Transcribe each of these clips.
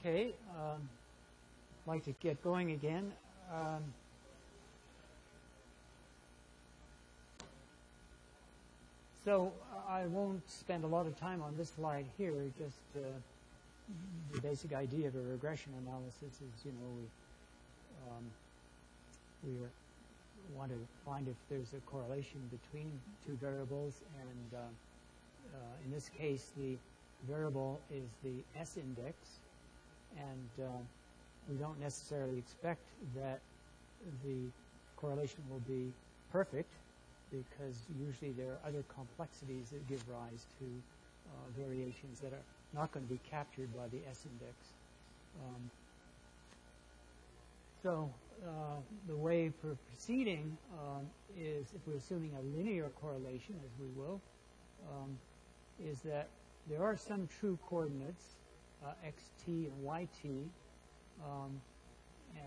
Okay, I'd like to get going again. So I won't spend a lot of time on this slide here, just the basic idea of a regression analysis is, you know, we want to find if there's a correlation between two variables, and in this case the variable is the S index, and we don't necessarily expect that the correlation will be perfect, because usually there are other complexities that give rise to variations that are not going to be captured by the S index. So the way for proceeding is, if we're assuming a linear correlation, as we will, is that there are some true coordinates, xt and yt,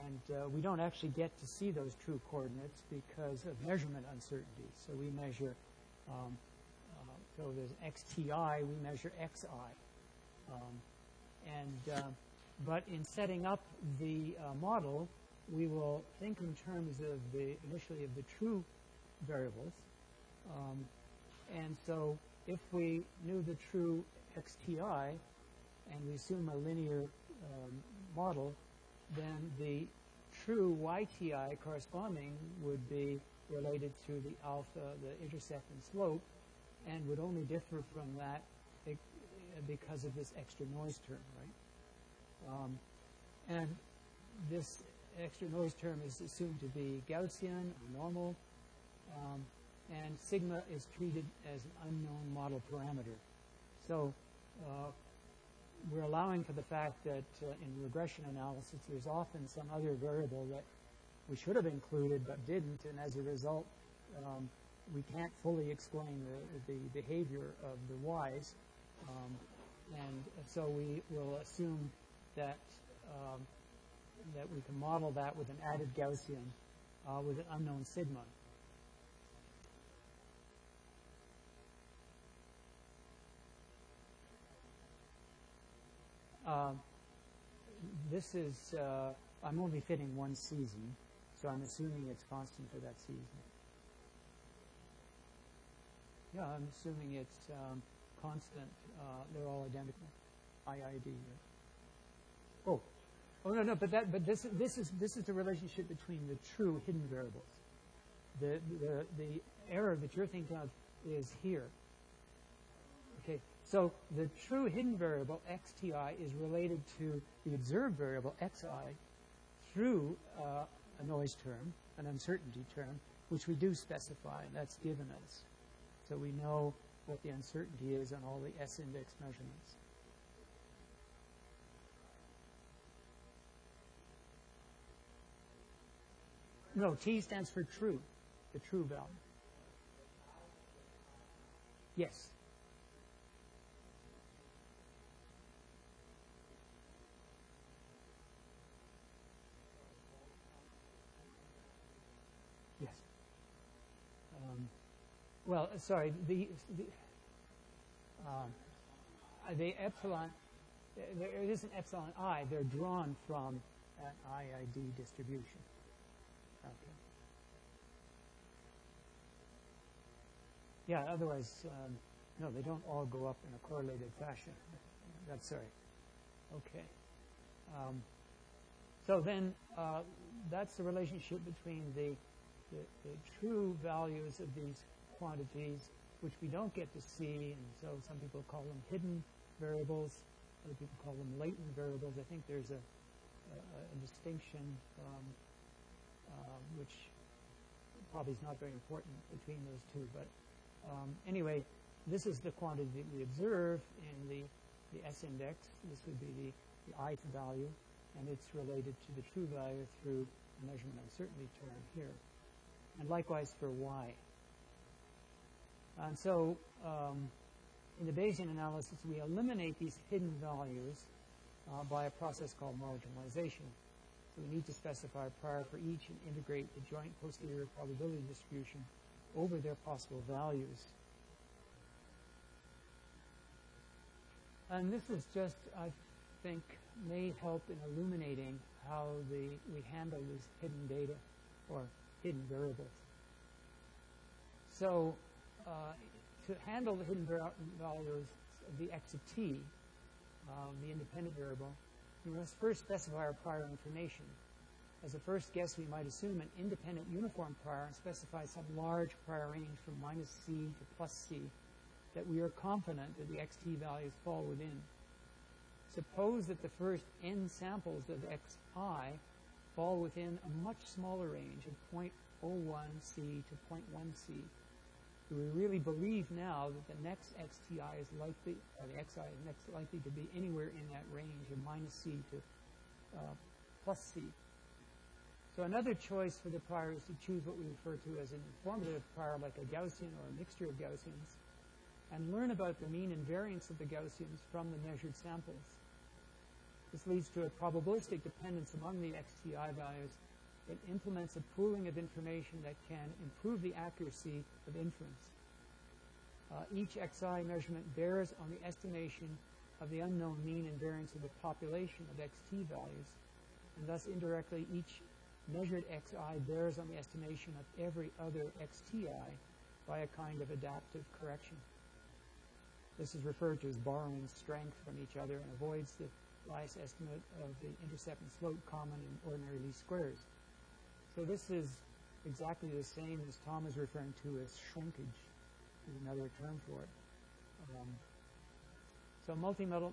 and we don't actually get to see those true coordinates because of measurement uncertainty. So we measure, so there's xti, we measure xi. But in setting up the model, we will think in terms of initially of the true variables. And so if we knew the true xti and we assume a linear model, then the true yti corresponding would be related to the alpha, the intercept and slope, and would only differ from that because of this extra noise term, right? And this extra noise term is assumed to be Gaussian or normal, and sigma is treated as an unknown model parameter. So we're allowing for the fact that in regression analysis there's often some other variable that we should have included but didn't, and as a result we can't fully explain the behavior of the y's, and so we will assume that that we can model that with an added Gaussian with an unknown sigma. This is, I'm only fitting one season, so I'm assuming it's constant for that season. Yeah, I'm assuming it's constant. They're all identical. IID. Oh, no, but this is the relationship between the true hidden variables. The error that you're thinking of is here. Okay, so the true hidden variable xti is related to the observed variable xi through a noise term, an uncertainty term, which we do specify, and that's given us. So we know what the uncertainty is on all the S index measurements. No, T stands for true, the true value. Yes. Yes. Well, sorry, the epsilon, there is an epsilon I, they're drawn from an IID distribution. Okay. Yeah, otherwise, no, they don't all go up in a correlated fashion. That's sorry. Okay. So then that's the relationship between the true values of these quantities, which we don't get to see, and so some people call them hidden variables, other people call them latent variables. I think there's a distinction which probably is not very important between those two, but anyway, this is the quantity that we observe in the S index. This would be the ith value, and it's related to the true value through a measurement uncertainty term here. And likewise for y. And so in the Bayesian analysis, we eliminate these hidden values by a process called marginalization. So we need to specify prior for each and integrate the joint posterior probability distribution over their possible values. And this is just, I've think, may help in illuminating how we handle these hidden data or hidden variables. So to handle the hidden values of the x of t, the independent variable, we must first specify our prior information. As a first guess, we might assume an independent uniform prior and specify some large prior range from minus c to plus c that we are confident that the xt values fall within. Suppose that the first n samples of xi fall within a much smaller range of 0.01c to 0.1c. Do we really believe now that the next xti is likely, or the xi is next likely to be anywhere in that range of minus c to plus c? So another choice for the prior is to choose what we refer to as an informative prior, like a Gaussian or a mixture of Gaussians, and learn about the mean and variance of the Gaussians from the measured samples. This leads to a probabilistic dependence among the xti values that implements a pooling of information that can improve the accuracy of inference. Each xi measurement bears on the estimation of the unknown mean and variance of the population of xt values, and thus indirectly each measured xi bears on the estimation of every other xti by a kind of adaptive correction. This is referred to as borrowing strength from each other and avoids the bias estimate of the intercept and slope common in ordinary least squares. So this is exactly the same as Tom is referring to as shrinkage, is another term for it. So multi-level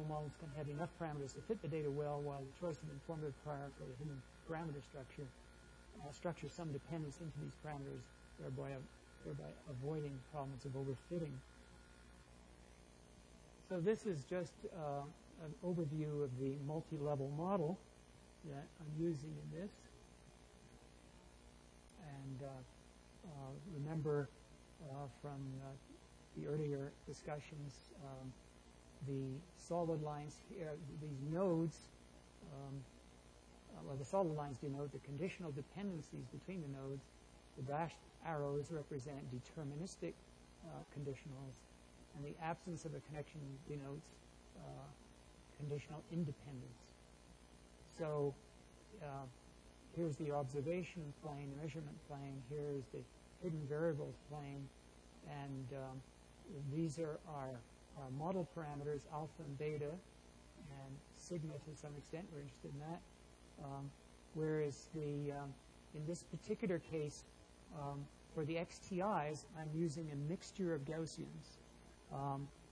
models can have enough parameters to fit the data well, while the choice of informative prior for the hidden parameter structure structures some dependence into these parameters, thereby avoiding problems of overfitting. So this is just an overview of the multi-level model that I'm using in this. And remember from the earlier discussions, the solid lines here, these nodes, well, the solid lines denote the conditional dependencies between the nodes. The dashed arrows represent deterministic conditionals, and the absence of a connection denotes conditional independence. So here's the observation plane, the measurement plane. Here's the hidden variables plane, and these are our model parameters, alpha and beta, and sigma to some extent. We're interested in that. Whereas in this particular case, for the XTIs, I'm using a mixture of Gaussians.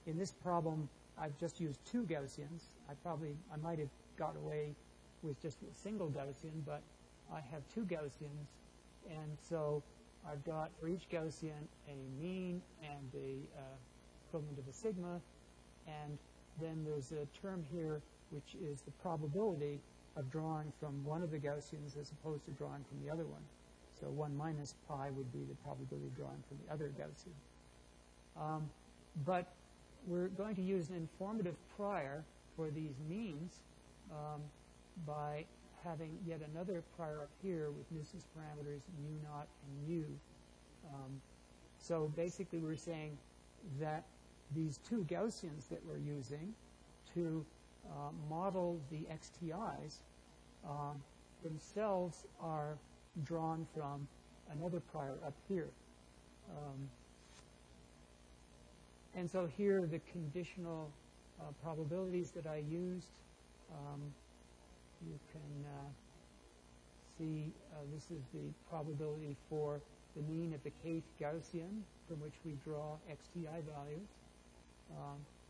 In this problem, I've just used two Gaussians. I might have got away with just a single Gaussian, but I have two Gaussians, and so I've got for each Gaussian a mean and the equivalent of a sigma, and then there's a term here which is the probability of drawing from one of the Gaussians as opposed to drawing from the other one. So 1 minus pi would be the probability of drawing from the other Gaussian. But we're going to use an informative prior for these means by having yet another prior up here with nuisance parameters mu naught and mu. So basically we're saying that these two Gaussians that we're using to model the XTIs themselves are drawn from another prior up here. And so here are the conditional probabilities that I used. You can see this is the probability for the mean of the kth Gaussian from which we draw XTI values.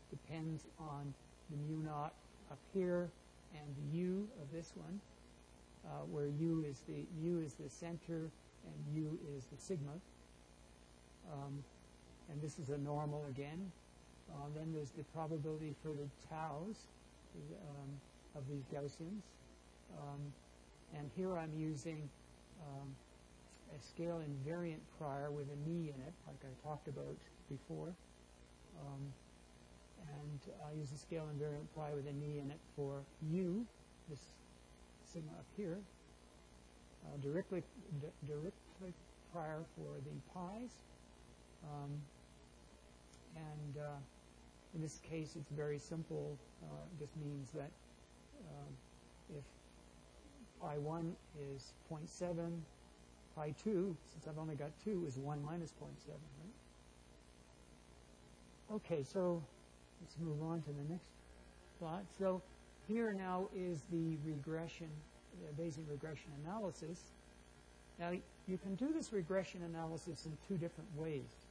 Depends on the mu naught up here and the u of this one, where mu is the center and u is the sigma. And this is a normal again. Then there's the probability for the taus of these Gaussians. And here I'm using a scale invariant prior with a knee in it, like I talked about before. And I use a scale invariant prior with a knee in it for u, this sigma up here. Directly prior for the pi's. And In this case, it's very simple. It just means that if pi 1 is 0.7, pi 2, since I've only got 2, is 1 minus 0.7, right? Okay, so let's move on to the next plot. So here now is the regression, Bayesian regression analysis. Now, you can do this regression analysis in two different ways.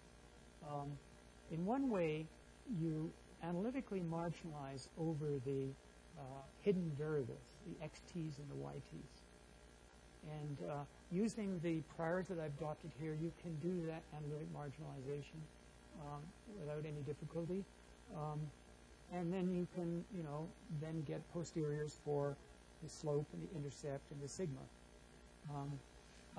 In one way, you analytically marginalize over the hidden variables, the xt's and the yt's. And using the priors that I've adopted here, you can do that analytic marginalization without any difficulty. And then you can, then get posteriors for the slope and the intercept and the sigma.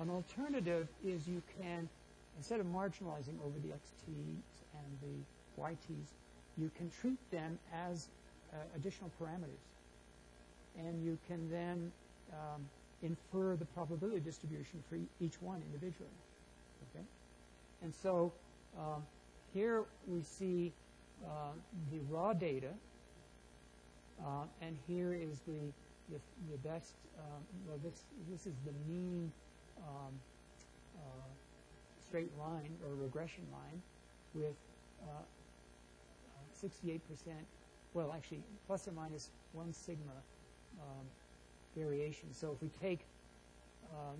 An alternative is you can, instead of marginalizing over the xt's and the yt's, you can treat them as additional parameters. And you can then infer the probability distribution for each one individually. Okay? And so here we see the raw data, and here is the best, well, this is the mean straight line or regression line with 68%, well, actually, plus or minus 1 sigma variation. So if we take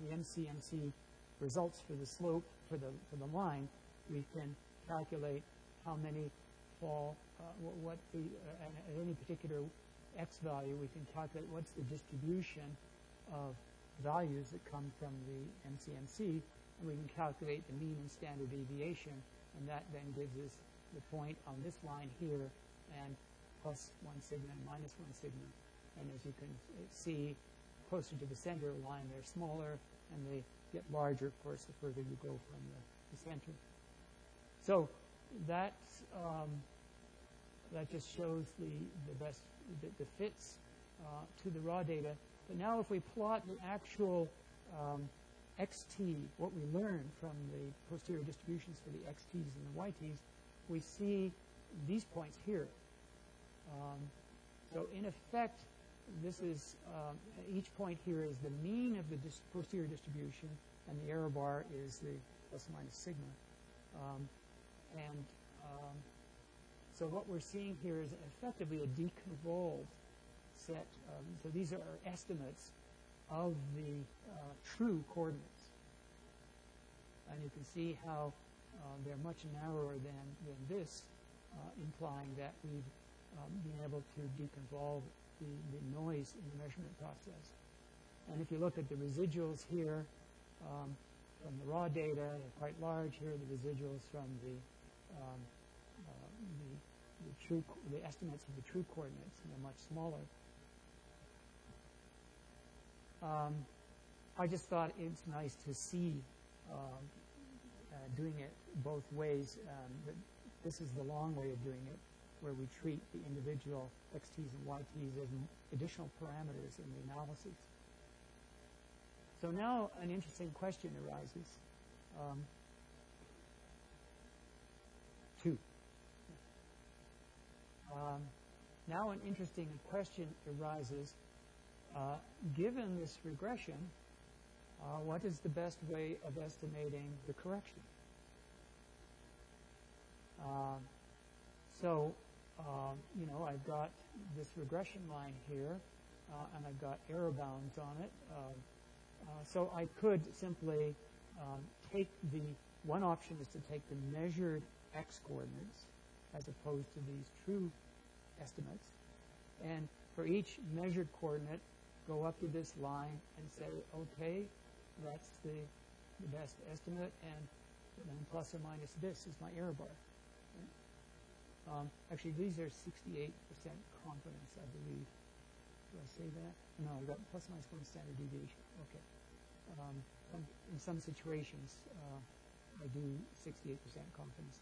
the MCMC results for the slope, for the line, we can calculate how many fall, what the, at any particular x value, we can calculate what's the distribution of values that come from the MCMC, and we can calculate the mean and standard deviation, and that then gives us the point on this line here, and plus 1 sigma and minus 1 sigma. And as you can see, closer to the center line, they're smaller, and they get larger, of course, the further you go from the center. So that's, that just shows the best, the fits to the raw data. But now if we plot the actual xt, what we learned from the posterior distributions for the xt's and the yt's, we see these points here. So in effect, this is, each point here is the mean of the posterior distribution, and the error bar is the plus or minus sigma. So what we're seeing here is effectively a deconvolved set. So these are estimates of the true coordinates. And you can see how they're much narrower than this, implying that we've been able to deconvolve the noise in the measurement process. And if you look at the residuals here from the raw data, they're quite large. Here are the residuals from the estimates of the true coordinates, and they're much smaller. I just thought it's nice to see doing it both ways. This is the long way of doing it, where we treat the individual xt's and yt's as additional parameters in the analysis. So now an interesting question arises. Now an interesting question arises. Given this regression, what is the best way of estimating the correction? I've got this regression line here, and I've got error bounds on it. So I could simply take one option is to take the measured x coordinates as opposed to these true estimates. And for each measured coordinate, go up to this line and say, okay, that's the best estimate, and then plus or minus this is my error bar. Right? Actually, these are 68% confidence, I believe. Do I say that? No, I've got plus or minus 1 standard deviation. Okay. In some situations, I do 68% confidence.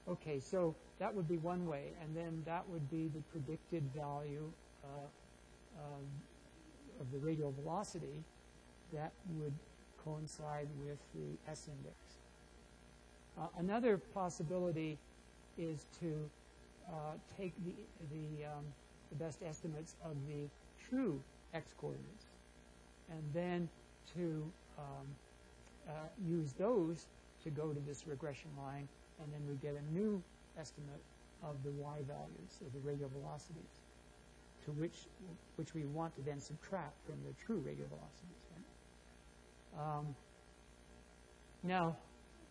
Okay, so that would be one way, and then that would be the predicted value of the radial velocity that would coincide with the S index. Another possibility is to take the best estimates of the true x-coordinates, and then to use those to go to this regression line, and then we get a new estimate of the y values, of the radial velocities, to which we want to then subtract from the true radial velocities. Right? Now,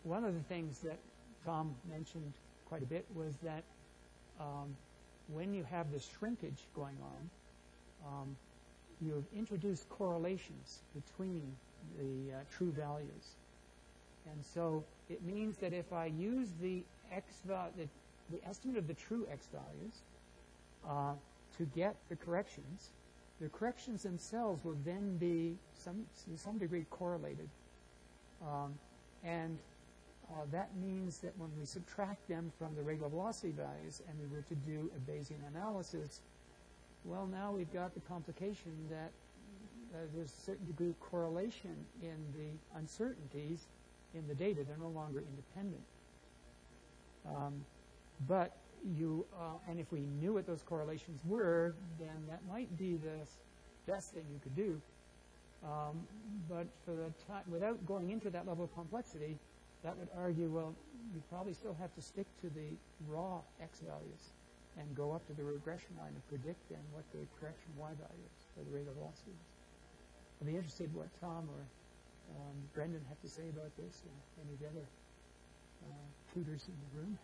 one of the things that Tom mentioned quite a bit was that when you have this shrinkage going on, you've introduced correlations between the true values. And so it means that if I use the the estimate of the true x values to get the corrections themselves will then be to some degree correlated. That means that when we subtract them from the radial velocity values and we were to do a Bayesian analysis, well, now we've got the complication that there's a certain degree of correlation in the uncertainties in the data. They're no longer independent. And if we knew what those correlations were, then that might be the best thing you could do. But for the time, without going into that level of complexity, that would argue, well, you probably still have to stick to the raw x values and go up to the regression line and predict then what the correction y value is for the radial velocity is. I'd be interested what Tom or Brendan have to say about this, and any of the other tutors in the room.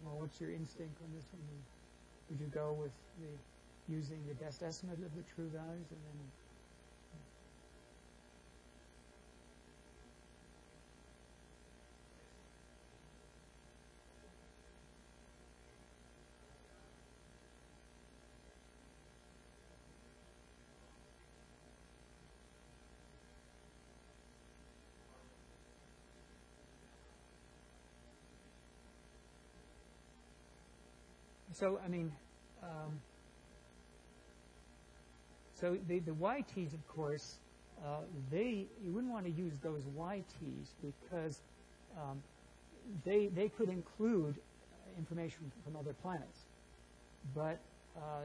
Well, what's your instinct on this one? Would you go with using the best estimate of the true values and then? So, I mean, so the YTs, of course, you wouldn't want to use those YTs because they could include information from other planets. But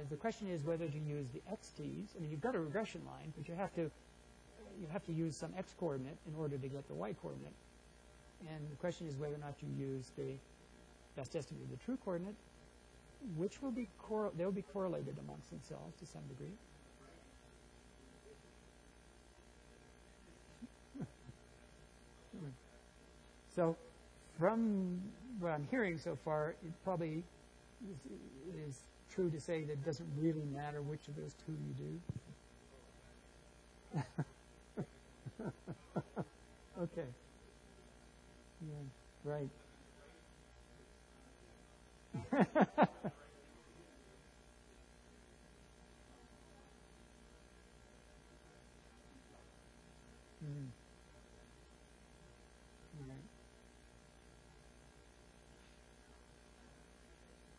the question is whether to use the XTs. I mean, you've got a regression line, but you have to use some X coordinate in order to get the Y coordinate. And the question is whether or not you use the best estimate of the true coordinate, which will be they'll be correlated amongst themselves to some degree. So, from what I'm hearing so far, it probably is true to say that it doesn't really matter which of those two you do. Okay. Yeah, right.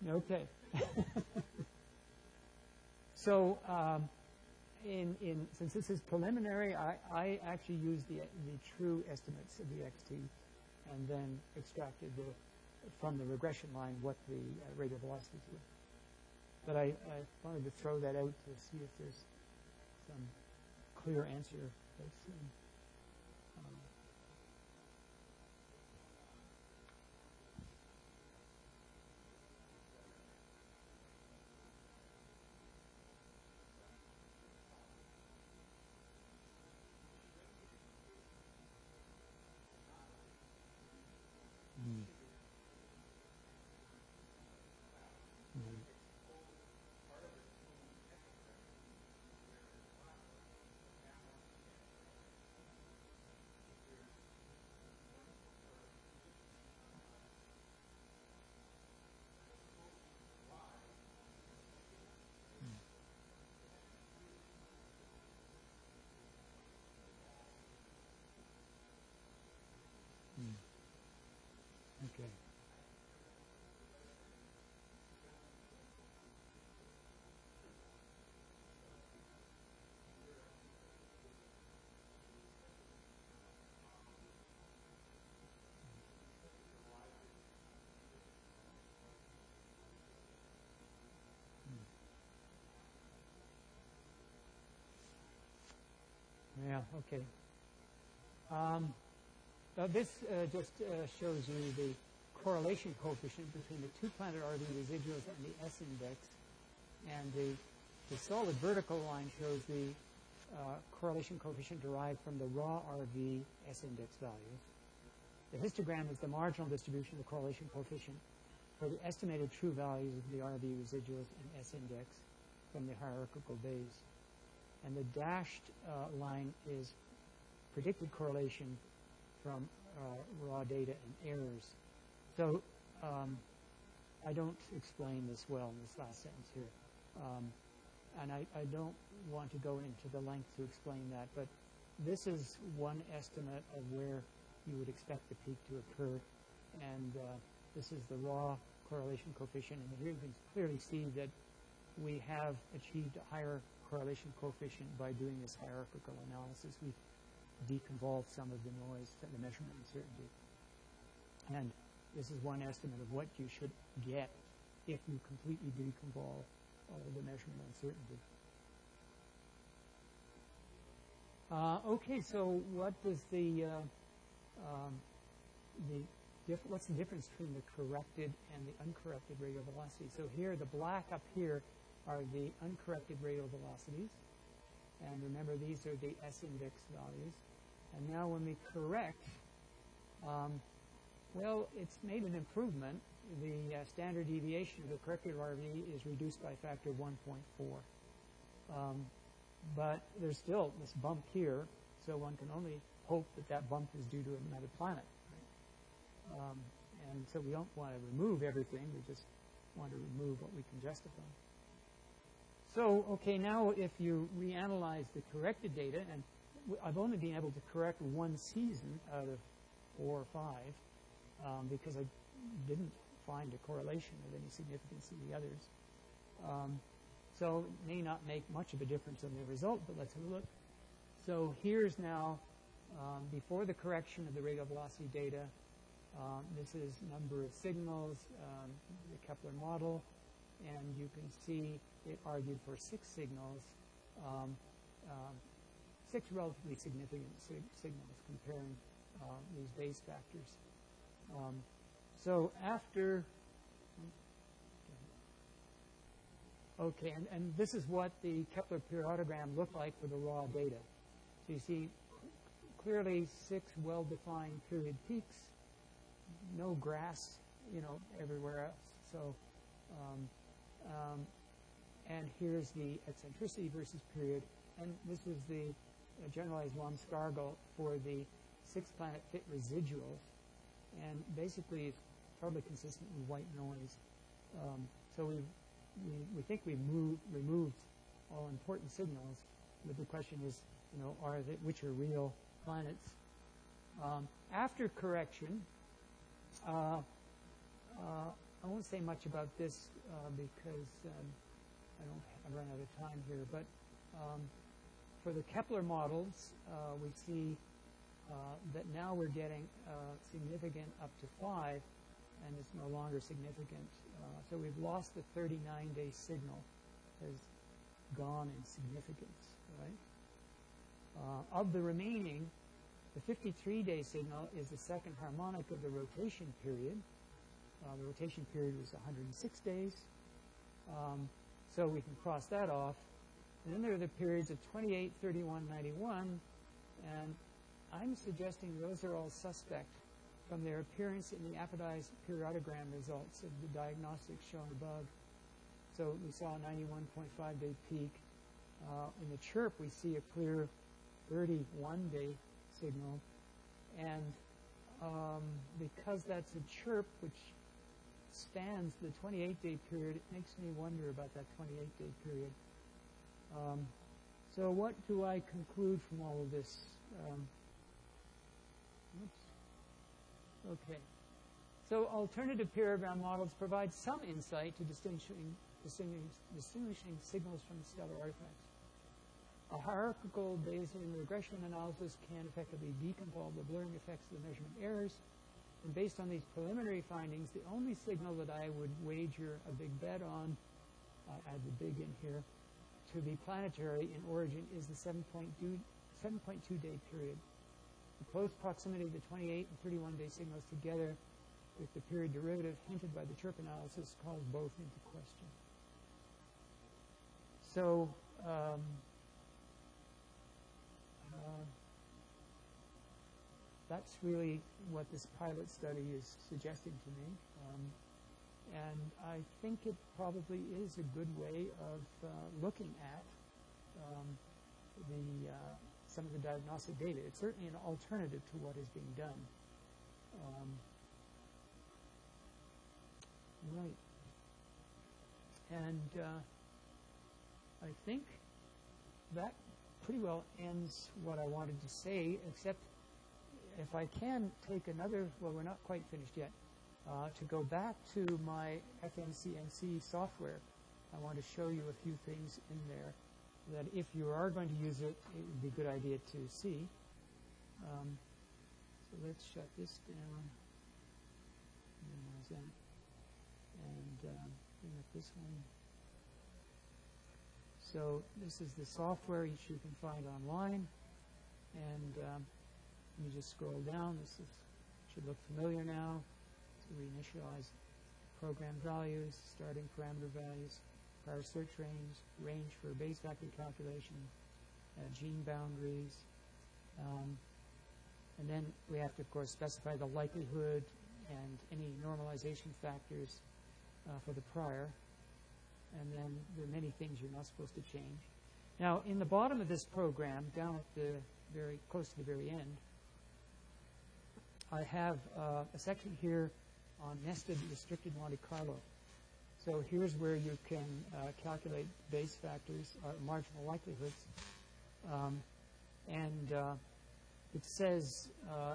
Okay. So, since this is preliminary, I actually used the true estimates of the XT, and then extracted from the regression line what the radial velocities were. But I wanted to throw that out to see if there's some clear answer that's Yeah, okay. This just shows you the correlation coefficient between the two-planet RV residuals and the S index. And the solid vertical line shows the correlation coefficient derived from the raw RV S index values. The histogram is the marginal distribution of the correlation coefficient for the estimated true values of the RV residuals and S index from the hierarchical Bayes. And the dashed line is predicted correlation from raw data and errors. So I don't explain this well in this last sentence here. And I don't want to go into the length to explain that, but this is one estimate of where you would expect the peak to occur. And this is the raw correlation coefficient. And here you can clearly see that we have achieved a higher correlation coefficient by doing this hierarchical analysis. We've deconvolved some of the noise to the measurement uncertainty. And this is one estimate of what you should get if you completely deconvolve all of the measurement uncertainty. Okay, so what does what's the difference between the corrected and the uncorrected radial velocity? So here, the black up here are the uncorrected radial velocities. And remember, these are the S index values. And now when we correct, well, it's made an improvement. The standard deviation of the corrected RV is reduced by a factor of 1.4. But there's still this bump here, so one can only hope that that bump is due to another planet. Right? And so we don't want to remove everything, we just want to remove what we can justify. So, okay, now if you reanalyze the corrected data, and I've only been able to correct one season out of 4 or 5, because I didn't find a correlation of any significance in the others. So it may not make much of a difference in the result, but let's have a look. So here's now, before the correction of the radial velocity data, this is number of signals, the Kepler model, and you can see it argued for 6 signals, 6 relatively significant signals comparing these Bayes factors. So after, okay, and this is what the Kepler periodogram looked like for the raw data. So you see clearly 6 well-defined period peaks, no grass, everywhere else. So, and here's the eccentricity versus period, and this is the generalized Lomskargel for the 6-planet fit residuals, and basically it's probably consistent with white noise. So we think we've removed all important signals, but the question is, which are real planets? After correction, I won't say much about this because I run out of time here, but for the Kepler models, we see that now we're getting significant up to 5, and it's no longer significant. So we've lost the 39-day signal, has gone in significance, right? Of the remaining, the 53-day signal is the second harmonic of the rotation period. The rotation period was 106 days. So we can cross that off. And then there are the periods of 28, 31, 91, and I'm suggesting those are all suspect from their appearance in the apodized periodogram results of the diagnostics shown above. So we saw a 91.5-day peak. In the chirp, we see a clear 31-day signal. And because that's a chirp which spans the 28-day period, it makes me wonder about that 28-day period. So what do I conclude from all of this? Okay. So alternative periogram models provide some insight to distinguishing signals from stellar artifacts. A hierarchical Bayesian regression analysis can effectively deconvolve the blurring effects of the measurement errors. And based on these preliminary findings, the only signal that I would wager a big bet on, add the big in here, to be planetary in origin is the 7.2 7.2-day period. The close proximity of the 28 and 31-day signals together with the period derivative hinted by the chirp analysis calls both into question. So that's really what this pilot study is suggesting to me. And I think it probably is a good way of looking at some of the diagnostic data. It's certainly an alternative to what is being done. Right. And I think that pretty well ends what I wanted to say, except if I can take another, well, we're not quite finished yet, to go back to my FNCNC software. I want to show you a few things in there that if you are going to use it, it would be a good idea to see. So let's shut this down. Minimize that. And bring up this one. So this is the software which you can find online. And you just scroll down. This should look familiar now. So we initialize program values, starting parameter values, prior search range for base factor calculation, gene boundaries. And then we have to, of course, specify the likelihood and any normalization factors for the prior. And then there are many things you're not supposed to change. Now, in the bottom of this program, down at the close to the very end, I have a section here on nested restricted Monte Carlo. So here's where you can calculate base factors, marginal likelihoods. And it says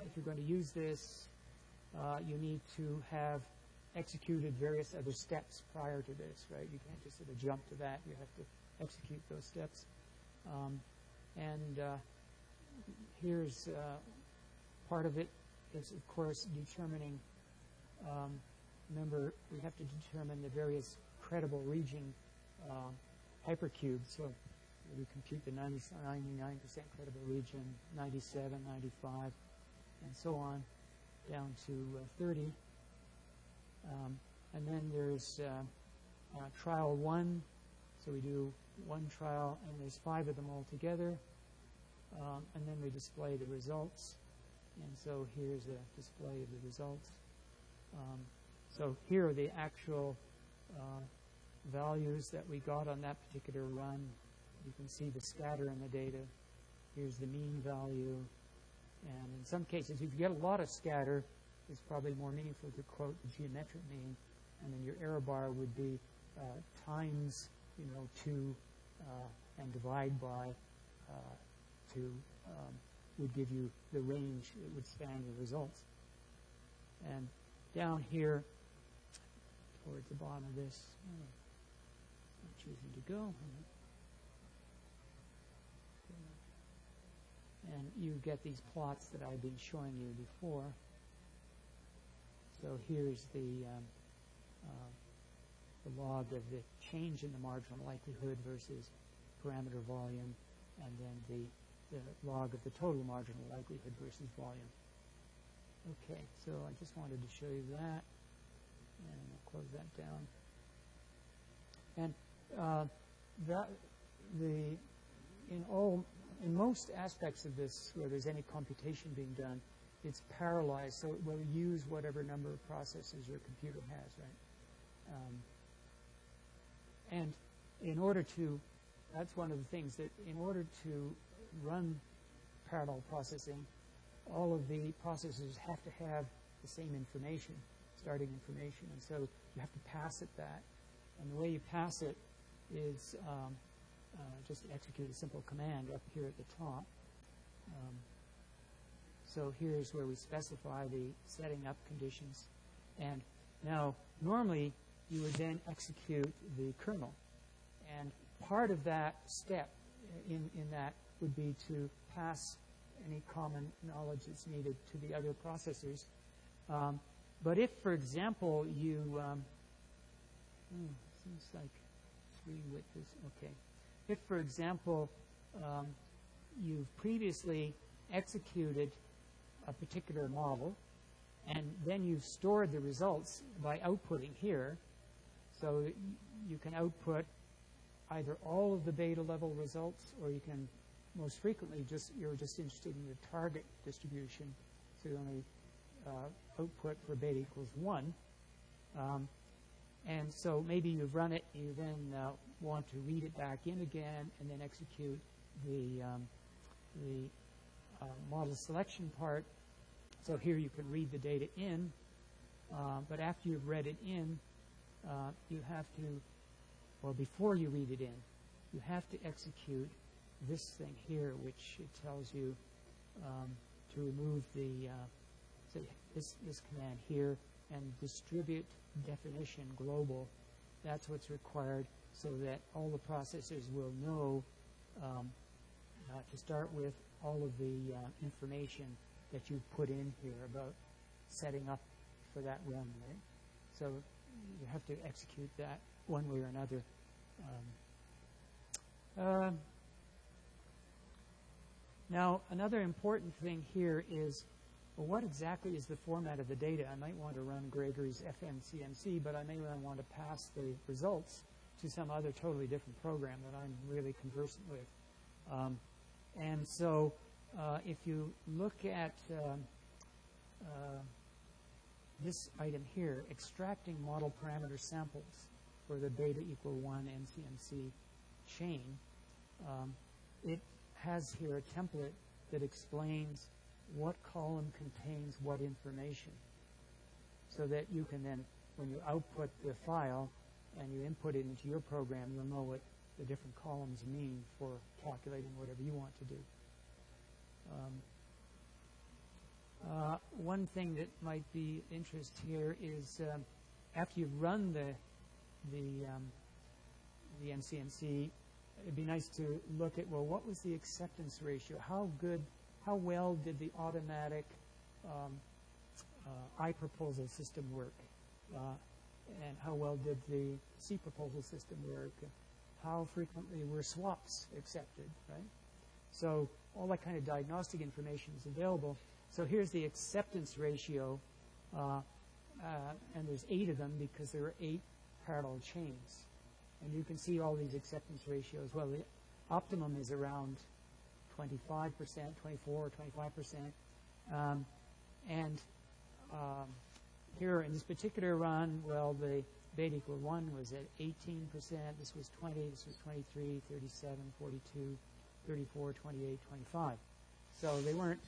if you're going to use this, you need to have executed various other steps prior to this, right? You can't just sort of jump to that. You have to execute those steps. Here's part of it is, of course, determining, remember, we have to determine the various credible region hypercubes. So we compute the 99% credible region, 97, 95, and so on, down to 30. And then there's trial 1. So we do one trial, and there's 5 of them all together. And then we display the results. And so here's a display of the results. So here are the actual values that we got on that particular run. You can see the scatter in the data. Here's the mean value. And in some cases, if you get a lot of scatter, it's probably more meaningful to quote the geometric mean. And then your error bar would be times, 2 and divide by 2 would give you the range that would span the results. And down here, towards the bottom of this, I'm choosing to go. And you get these plots that I've been showing you before. So here's the log of the change in the marginal likelihood versus parameter volume, and then the log of the total marginal likelihood versus volume. Okay, so I just wanted to show you that, and I'll close that down. And in most aspects of this, where there's any computation being done, it's parallelized, so it will use whatever number of processes your computer has, right? And in order to, that's one of the things, that in order to run parallel processing, all of the processors have to have the same information, starting information, and so you have to pass it that. And the way you pass it is just execute a simple command up here at the top. So here's where we specify the setting up conditions. And now, normally, you would then execute the kernel. And part of that step in that would be to pass any common knowledge that's needed to the other processors. But if, for example, you, seems like 3 width is, okay. If, for example, you've previously executed a particular model, and then you've stored the results by outputting here. So you can output either all of the beta level results, or you can most frequently you're just interested in the target distribution. So you only output for beta equals 1. And so maybe you've run it, you then want to read it back in again and then execute the model selection part. So here you can read the data in, but after you've read it in, you have to, well, before you read it in, you have to execute this thing here, which it tells you to remove the this command here and distribute definition global. That's what's required so that all the processors will know to start with all of the information that you put in here about setting up for that run, right? So you have to execute that one way or another. Now, another important thing here is, well, what exactly is the format of the data? I might want to run Gregory's FMCMC, but I may want to pass the results to some other totally different program that I'm really conversant with. And so if you look at this item here, extracting model parameter samples for the beta equal 1 MCMC chain, it has here a template that explains what column contains what information, so that you can then, when you output the file and you input it into your program, you'll know what the different columns mean for calculating whatever you want to do. One thing that might be of interest here is after you've run the MCMC, it'd be nice to look at, well, what was the acceptance ratio? How well did the automatic I-proposal system work? And how well did the C-proposal system work? How frequently were swaps accepted, right? So all that kind of diagnostic information is available. So here's the acceptance ratio, and there's 8 of them because there are 8 parallel chains. And you can see all these acceptance ratios. Well, the optimum is around 25%, 24 or 25%. Here in this particular run, well, the beta equal 1 was at 18%. This was 20, this was 23, 37, 42, 34, 28, 25. So they weren't,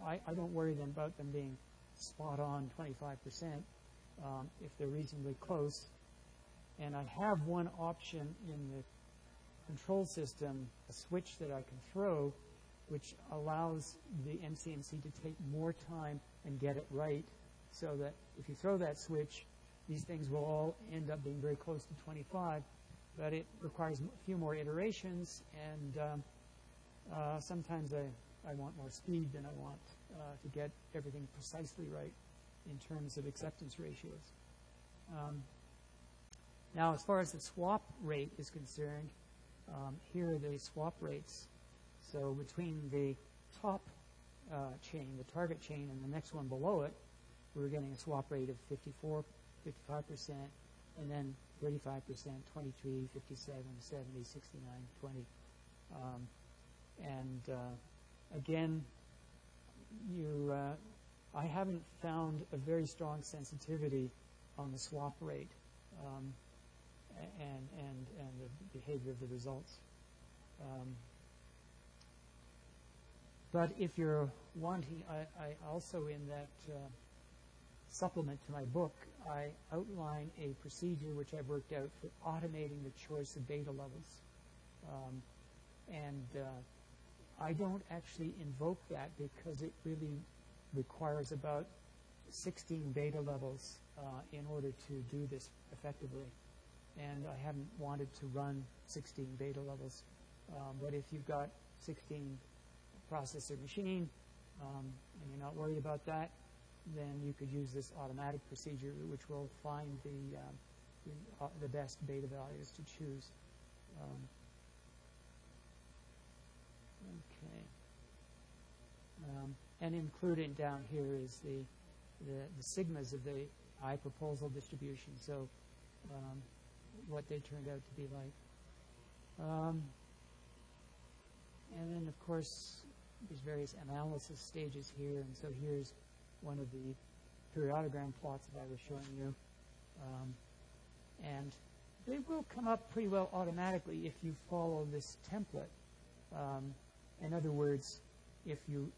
I don't worry about them being spot on 25% if they're reasonably close. And I have one option in the control system, a switch that I can throw, which allows the MCMC to take more time and get it right, so that if you throw that switch, these things will all end up being very close to 25, but it requires a few more iterations, and sometimes I want more speed than I want to get everything precisely right in terms of acceptance ratios. Now, as far as the swap rate is concerned, here are the swap rates. So between the top chain, the target chain, and the next one below it, we're getting a swap rate of 54, 55%, and then 35%, 23, 57, 70, 69, 20. Again, I haven't found a very strong sensitivity on the swap rate and the behavior of the results. But if you're wanting, I also in that supplement to my book, I outline a procedure which I've worked out for automating the choice of beta levels. I don't actually invoke that because it really requires about 16 beta levels in order to do this effectively. And I haven't wanted to run 16 beta levels. But if you've got 16 processor machine and you're not worried about that, then you could use this automatic procedure, which will find the best beta values to choose. Okay. And included down here is the sigmas of the I proposal distribution, so what they turned out to be like. And then, of course, there's various analysis stages here, and so here's one of the periodogram plots that I was showing you. And they will come up pretty well automatically if you follow this template. In other words, if you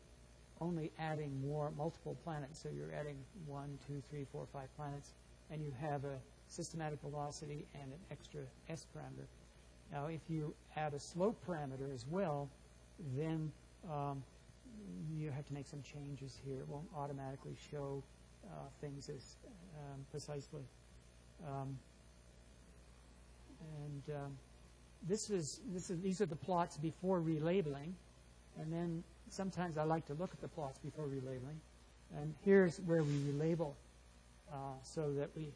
only adding multiple planets, so you're adding 1, 2, 3, 4, 5 planets, and you have a systematic velocity and an extra S parameter. Now, if you add a slope parameter as well, then you have to make some changes here. It won't automatically show things as precisely. These are the plots before relabeling, and then sometimes I like to look at the plots before relabeling. And here's where we relabel so that we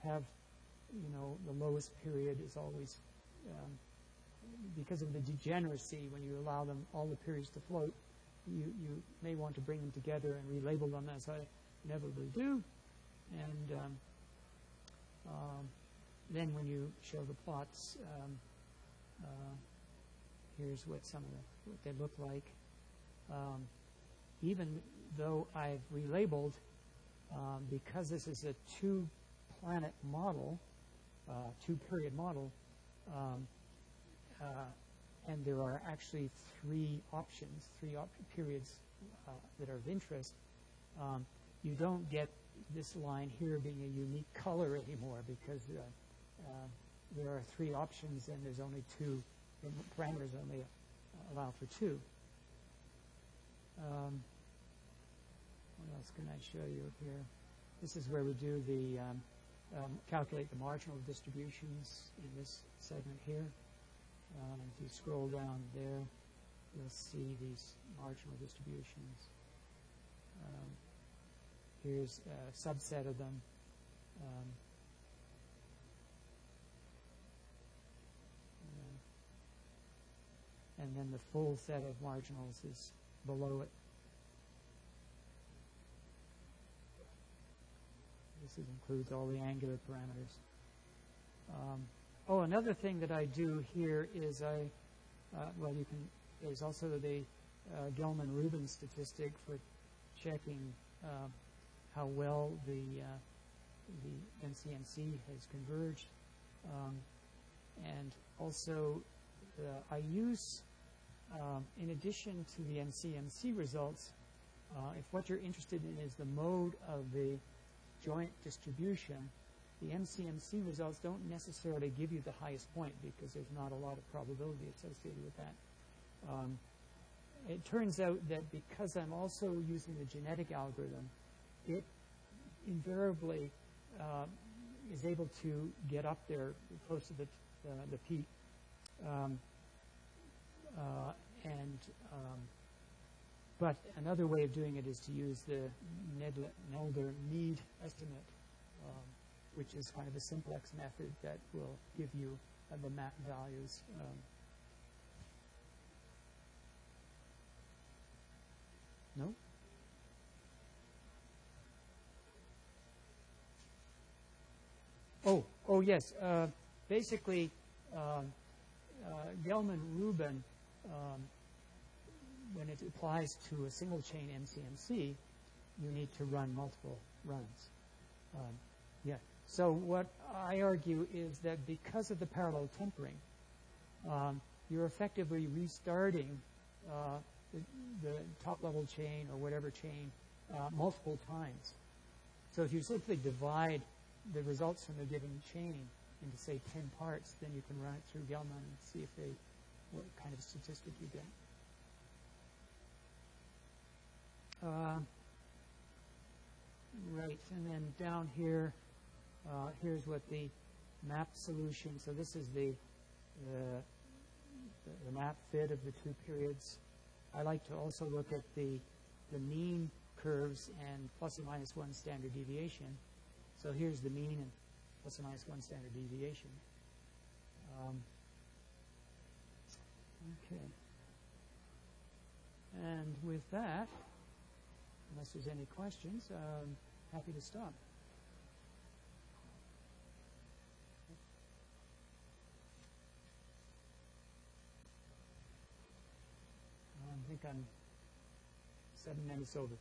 have, the lowest period is always, because of the degeneracy, when you allow them all the periods to float, you may want to bring them together and relabel them, as I inevitably do. And then when you show the plots, here's what what they look like. Even though I've relabeled, because this is a two-planet model, two-period model, and there are actually three periods that are of interest, you don't get this line here being a unique color anymore, because there are three options and there's only two. The parameters only allow for two. What else can I show you here? This is where we do the calculate the marginal distributions in this segment here. If you scroll down there, you'll see these marginal distributions. Here's a subset of them. And then the full set of marginals is below it. This includes all the angular parameters. Another thing that I do here is there's also the Gelman-Rubin statistic for checking how well the NCMC has converged. And also, I use, in addition to the NCMC results, if what you're interested in is the mode of the joint distribution, the NCMC results don't necessarily give you the highest point, because there's not a lot of probability associated with that. It turns out that because I'm also using the genetic algorithm, it invariably is able to get up there close to the peak. But another way of doing it is to use the Nelder-Mead estimate, which is kind of a simplex method that will give you the map values. No? Oh yes. Basically, Gelman-Rubin, when it applies to a single chain MCMC, you need to run multiple runs. So what I argue is that because of the parallel tempering, you're effectively restarting the top-level chain or whatever chain multiple times. So if you simply divide the results from a given chain into, say, 10 parts, then you can run it through Gelman and see what kind of statistic you get. Right, and then down here, here's what the map solution. So this is the map fit of the two periods. I like to also look at the mean curves and plus or minus one standard deviation. So here's the mean and plus or minus one standard deviation. Okay. And with that, unless there's any questions, happy to stop. I think I'm 7 minutes over.